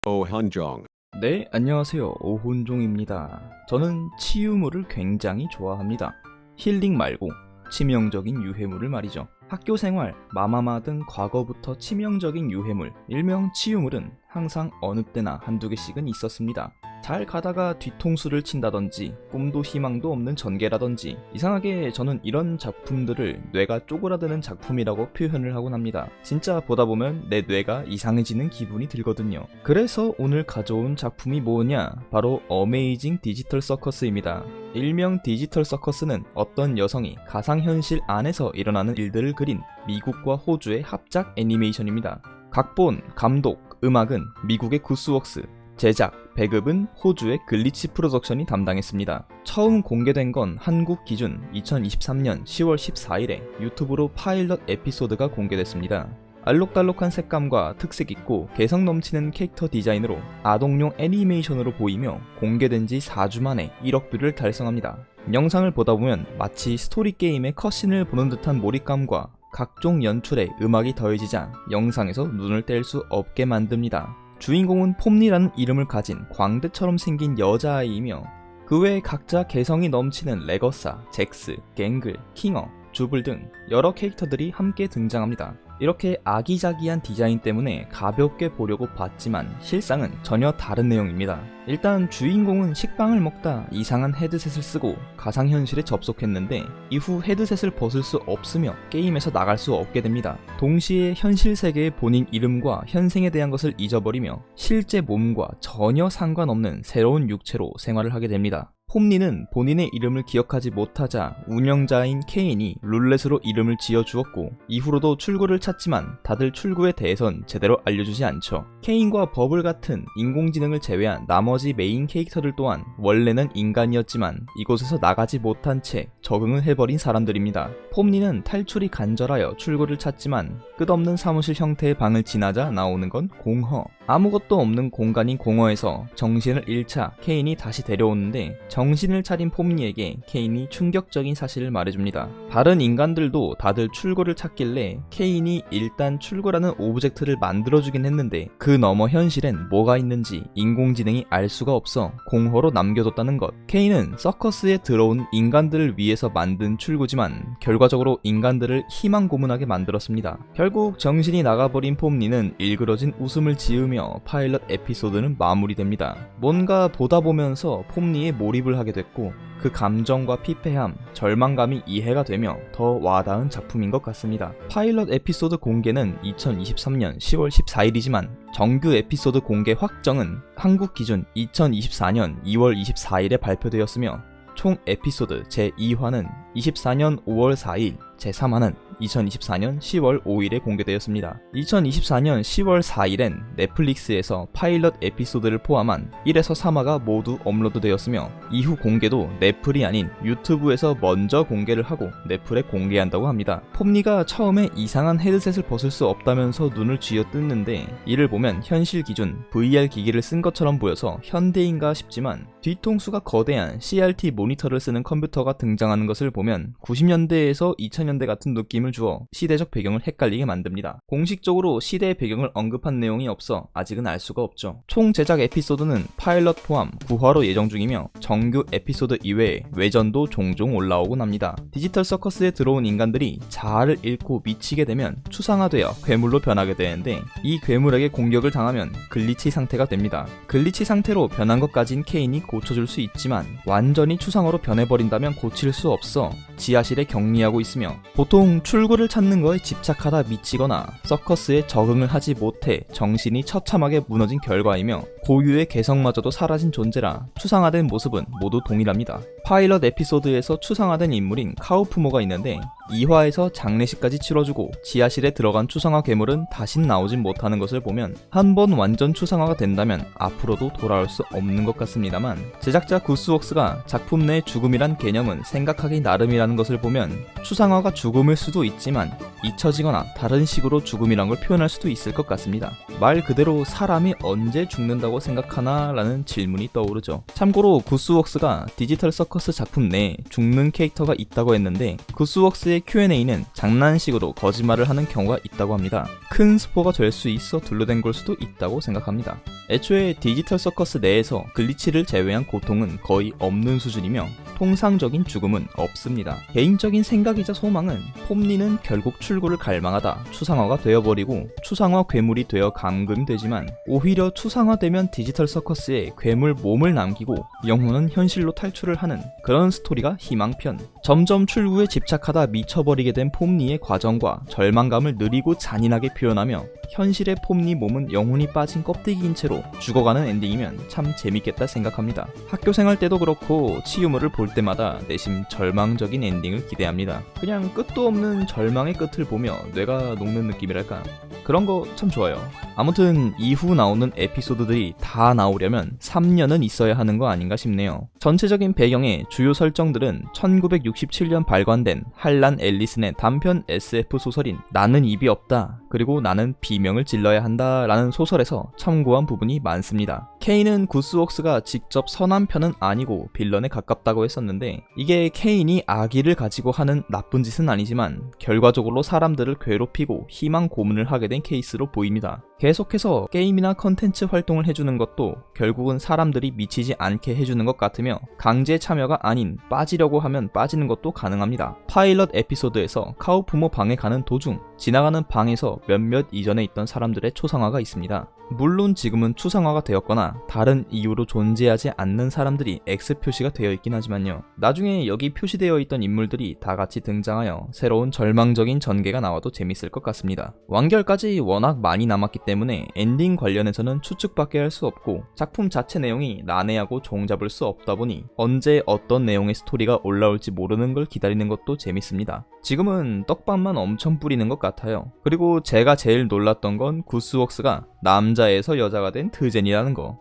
오현종. 네, 안녕하세요. 오훈종입니다. 저는 치유물을 굉장히 좋아합니다. 힐링 말고 치명적인 유해물을 말이죠. 학교 생활, 마마마 등 과거부터 치명적인 유해물, 일명 치유물은 항상 어느 때나 한두 개씩은 있었습니다. 잘 가다가 뒤통수를 친다든지 꿈도 희망도 없는 전개라든지, 이상하게 저는 이런 작품들을 뇌가 쪼그라드는 작품이라고 표현을 하곤 합니다. 진짜 보다 보면 내 뇌가 이상해지는 기분이 들거든요. 그래서 오늘 가져온 작품이 뭐냐? 바로 어메이징 디지털 서커스입니다. 일명 디지털 서커스는 어떤 여성이 가상현실 안에서 일어나는 일들을 그린 미국과 호주의 합작 애니메이션입니다. 각본, 감독, 음악은 미국의 구스웍스, 제작, 배급은 호주의 글리치 프로덕션이 담당했습니다. 처음 공개된 건 한국 기준 2023년 10월 14일에 유튜브로 파일럿 에피소드가 공개됐습니다. 알록달록한 색감과 특색 있고 개성 넘치는 캐릭터 디자인으로 아동용 애니메이션으로 보이며 공개된 지 4주 만에 1억 뷰를 달성합니다. 영상을 보다 보면 마치 스토리 게임의 컷신을 보는 듯한 몰입감과 각종 연출에 음악이 더해지자 영상에서 눈을 뗄 수 없게 만듭니다. 주인공은 폼니라는 이름을 가진 광대처럼 생긴 여자아이이며 그 외에 각자 개성이 넘치는 레거사, 잭스, 갱글, 킹어, 주블 등 여러 캐릭터들이 함께 등장합니다. 이렇게 아기자기한 디자인 때문에 가볍게 보려고 봤지만 실상은 전혀 다른 내용입니다. 일단 주인공은 식빵을 먹다 이상한 헤드셋을 쓰고 가상현실에 접속했는데 이후 헤드셋을 벗을 수 없으며 게임에서 나갈 수 없게 됩니다. 동시에 현실 세계의 본인 이름과 현생에 대한 것을 잊어버리며 실제 몸과 전혀 상관없는 새로운 육체로 생활을 하게 됩니다. 폼니는 본인의 이름을 기억하지 못하자 운영자인 케인이 룰렛으로 이름을 지어주었고 이후로도 출구를 찾지만 다들 출구에 대해선 제대로 알려주지 않죠. 케인과 버블 같은 인공지능을 제외한 나머지 메인 캐릭터들 또한 원래는 인간이었지만 이곳에서 나가지 못한 채 적응을 해버린 사람들입니다. 폼니는 탈출이 간절하여 출구를 찾지만 끝없는 사무실 형태의 방을 지나자 나오는 건 공허. 아무것도 없는 공간인 공허에서 정신을 잃자 케인이 다시 데려오는데 정신을 차린 폼니에게 케인이 충격적인 사실을 말해줍니다. 다른 인간들도 다들 출구를 찾길래 케인이 일단 출구라는 오브젝트를 만들어주긴 했는데 그 너머 현실엔 뭐가 있는지 인공지능이 알 수가 없어 공허로 남겨뒀다는 것. 케인은 서커스에 들어온 인간들을 위해서 만든 출구지만 결과적으로 인간들을 희망 고문하게 만들었습니다. 결국 정신이 나가버린 폼니는 일그러진 웃음을 지으며 파일럿 에피소드는 마무리됩니다. 뭔가 보다 보면서 폼니에 몰입을 하게 됐고 그 감정과 피폐함, 절망감이 이해가 되며 더 와닿은 작품인 것 같습니다. 파일럿 에피소드 공개는 2023년 10월 14일이지만 정규 에피소드 공개 확정은 한국 기준 2024년 2월 24일에 발표되었으며 총 에피소드 제2화는 24년 5월 4일, 제3화는 2024년 10월 5일에 공개되었습니다. 2024년 10월 4일엔 넷플릭스에서 파일럿 에피소드를 포함한 1에서 3화가 모두 업로드되었으며 이후 공개도 넷플이 아닌 유튜브에서 먼저 공개를 하고 넷플에 공개한다고 합니다. 폼니가 처음에 이상한 헤드셋을 벗을 수 없다면서 눈을 쥐어뜯는데 이를 보면 현실 기준 VR 기기를 쓴 것처럼 보여서 현대인가 싶지만 뒤통수가 거대한 CRT 모니터를 쓰는 컴퓨터가 등장하는 것을 보면 90년대에서 2000년대 같은 느낌을 주어 시대적 배경을 헷갈리게 만듭니다. 공식적으로 시대의 배경을 언급한 내용이 없어 아직은 알 수가 없죠. 총 제작 에피소드는 파일럿 포함 9화로 예정 중이며 정규 에피소드 이외에 외전도 종종 올라오곤 합니다. 디지털 서커스에 들어온 인간들이 자아를 잃고 미치게 되면 추상화되어 괴물로 변하게 되는데 이 괴물에게 공격을 당하면 글리치 상태가 됩니다. 글리치 상태로 변한 것까진 케인이 고쳐줄 수 있지만 완전히 추상화로 변해버린다면 고칠 수 없어 지하실에 격리하고 있으며 보통 출구를 찾는 거에 집착하다 미치거나 서커스에 적응을 하지 못해 정신이 처참하게 무너진 결과이며 고유의 개성마저도 사라진 존재라 추상화된 모습은 모두 동일합니다. 파일럿 에피소드에서 추상화된 인물인 카우프모가 있는데 2화에서 장례식까지 치러주고 지하실에 들어간 추상화 괴물은 다신 나오진 못하는 것을 보면 한번 완전 추상화가 된다면 앞으로도 돌아올 수 없는 것 같습니다만 제작자 구스웍스가 작품 내 죽음이란 개념은 생각하기 나름이라는 것을 보면 추상화가 죽음일 수도 있지만 잊혀지거나 다른 식으로 죽음이란 걸 표현할 수도 있을 것 같습니다. 말 그대로 사람이 언제 죽는다고 생각하나 라는 질문이 떠오르죠. 참고로 구스웍스가 디지털 서커스 작품 내에 죽는 캐릭터가 있다고 했는데 구스웍스의 Q&A는 장난식으로 거짓말을 하는 경우가 있다고 합니다. 큰 스포가 될 수 있어 둘러댄 걸 수도 있다고 생각합니다. 애초에 디지털 서커스 내에서 글리치를 제외한 고통은 거의 없는 수준이며 통상적인 죽음은 없습니다. 개인적인 생각이자 소망은 폼니는 결국 출구를 갈망하다 추상화가 되어버리고 추상화 괴물이 되어 감금되지만 오히려 추상화되면 디지털 서커스에 괴물 몸을 남기고 영혼은 현실로 탈출을 하는 그런 스토리가 희망편. 점점 출구에 집착하다 미쳐버리게 된 폼니의 과정과 절망감을 느리고 잔인하게 표현하며 현실의 폼니 몸은 영혼이 빠진 껍데기인 채로 죽어가는 엔딩이면 참 재밌겠다 생각합니다. 학교 생활 때도 그렇고 치유물을 볼 때마다 내심 절망적인 엔딩을 기대합니다. 그냥 끝도 없는 절망의 끝을 보며 뇌가 녹는 느낌이랄까. 그런 거 참 좋아요. 아무튼 이후 나오는 에피소드들이 다 나오려면 3년은 있어야 하는 거 아닌가 싶네요. 전체적인 배경의 주요 설정들은 1967년 발간된 할란 앨리슨의 단편 SF 소설인 나는 입이 없다 그리고 나는 비명을 질러야 한다 라는 소설에서 참고한 부분이 많습니다. 케인은 구스웍스가 직접 선한 편은 아니고 빌런에 가깝다고 했었는데 이게 케인이 악의를 가지고 하는 나쁜 짓은 아니지만 결과적으로 사람들을 괴롭히고 희망 고문을 하게 된 케이스로 보입니다. 계속해서 게임이나 컨텐츠 활동을 해주는 것도 결국은 사람들이 미치지 않게 해주는 것 같으며 강제 참여가 아닌 빠지려고 하면 빠지는 것도 가능합니다. 파일럿 에피소드에서 카우프모 방에 가는 도중 지나가는 방에서 몇몇 이전에 있던 사람들의 초상화가 있습니다. 물론 지금은 추상화가 되었거나 다른 이유로 존재하지 않는 사람들이 X 표시가 되어 있긴 하지만요. 나중에 여기 표시되어 있던 인물들이 다 같이 등장하여 새로운 절망적인 전개가 나와도 재밌을 것 같습니다. 완결까지 워낙 많이 남았기 때문에 엔딩 관련해서는 추측밖에 할 수 없고 작품 자체 내용이 난해하고 종잡을 수 없다 보니 언제 어떤 내용의 스토리가 올라올지 모르는 걸 기다리는 것도 재밌습니다. 지금은 떡밥만 엄청 뿌리는 것 같아요. 그리고 제가 제일 놀랐던 건 구스웍스가 남자에서 여자가 된 트젠이라는 거.